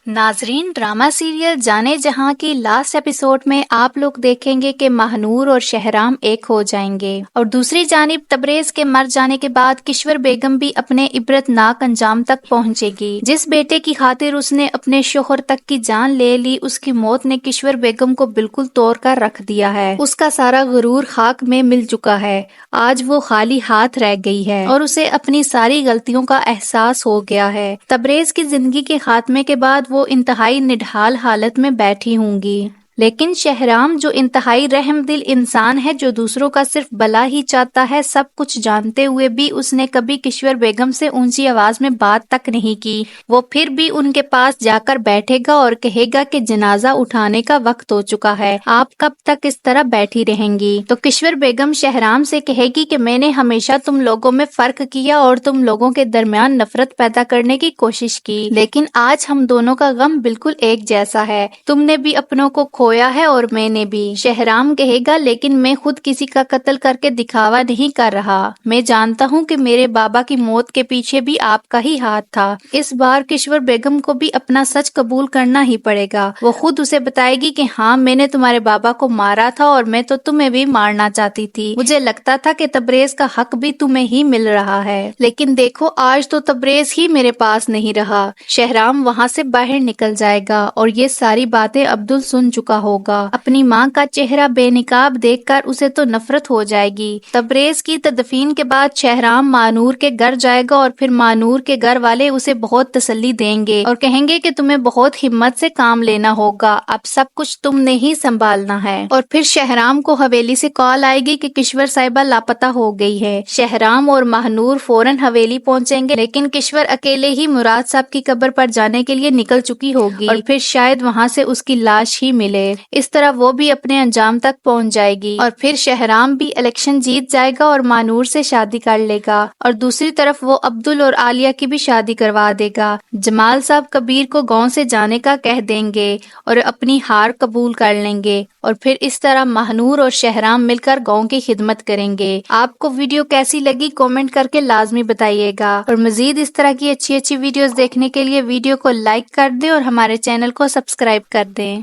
ناظرین، drama serial جانے جہاں کی لاسٹ ایپیسوڈ میں آپ لوگ دیکھیں گے کہ ماہنور اور شہرام ایک ہو جائیں گے، اور دوسری جانب تبریز کے مر جانے کے بعد کشور بیگم بھی اپنے عبرت ناک انجام تک پہنچے گی۔ جس بیٹے کی خاطر اس نے اپنے شوہر تک کی جان لے لی، اس کی موت نے کشور بیگم کو بالکل توڑ کر رکھ دیا ہے۔ اس کا سارا غرور خاک میں مل چکا ہے، آج وہ خالی ہاتھ رہ گئی ہے اور اسے اپنی ساری غلطیوں کا احساس ہو گیا ہے۔ تبریز کی زندگی کے خاتمے کے بعد وہ انتہائی نڈھال حالت میں بیٹھی ہوں گی، لیکن شہرام جو انتہائی رحم دل انسان ہے، جو دوسروں کا صرف بھلا ہی چاہتا ہے، سب کچھ جانتے ہوئے بھی اس نے کبھی کشور بیگم سے اونچی آواز میں بات تک نہیں کی۔ وہ پھر بھی ان کے پاس جا کر بیٹھے گا اور کہے گا کہ جنازہ اٹھانے کا وقت ہو چکا ہے، آپ کب تک اس طرح بیٹھی رہیں گی؟ تو کشور بیگم شہرام سے کہے گی کہ میں نے ہمیشہ تم لوگوں میں فرق کیا اور تم لوگوں کے درمیان نفرت پیدا کرنے کی کوشش کی، لیکن آج ہم دونوں کا غم بالکل ایک جیسا ہے، تم نے بھی اپنوں کو کھویا ہے اور میں نے بھی۔ شہرام کہے گا لیکن میں خود کسی کا قتل کر کے دکھاوا نہیں کر رہا، میں جانتا ہوں کہ میرے بابا کی موت کے پیچھے بھی آپ کا ہی ہاتھ تھا۔ اس بار کشور بیگم کو بھی اپنا سچ قبول کرنا ہی پڑے گا، وہ خود اسے بتائے گی کہ ہاں میں نے تمہارے بابا کو مارا تھا اور میں تو تمہیں بھی مارنا چاہتی تھی، مجھے لگتا تھا کہ تبریز کا حق بھی تمہیں ہی مل رہا ہے، لیکن دیکھو آج تو تبریز ہی میرے پاس نہیں رہا۔ شہرام وہاں سے باہر نکل جائے گا اور یہ ساری باتیں عبدل سن چکا ہوگا۔ اپنی ماں کا چہرہ بے نقاب دیکھ کر اسے تو نفرت ہو جائے گی۔ تبریز کی تدفین کے بعد شہرام مانور کے گھر جائے گا اور پھر مانور کے گھر والے اسے بہت تسلی دیں گے اور کہیں گے کہ تمہیں بہت ہمت سے کام لینا ہوگا، اب سب کچھ تم نے ہی سنبھالنا ہے۔ اور پھر شہرام کو حویلی سے کال آئے گی کہ کشور صاحبہ لاپتہ ہو گئی ہے۔ شہرام اور ماہنور فوراً حویلی پہنچیں گے، لیکن کشور اکیلے ہی مراد صاحب کی قبر پر جانے کے لیے نکل چکی ہوگی اور پھر شاید وہاں سے اس کی لاش ہی ملے۔ اس طرح وہ بھی اپنے انجام تک پہنچ جائے گی اور پھر شہرام بھی الیکشن جیت جائے گا اور مانور سے شادی کر لے گا، اور دوسری طرف وہ عبدل اور عالیہ کی بھی شادی کروا دے گا۔ جمال صاحب کبیر کو گاؤں سے جانے کا کہہ دیں گے اور اپنی ہار قبول کر لیں گے، اور پھر اس طرح ماہنور اور شہرام مل کر گاؤں کی خدمت کریں گے۔ آپ کو ویڈیو کیسی لگی کامنٹ کر کے لازمی بتائیے گا، اور مزید اس طرح کی اچھی ویڈیوز دیکھنے کے لیے ویڈیو کو لائک کر دیں اور ہمارے چینل کو سبسکرائب کر دیں۔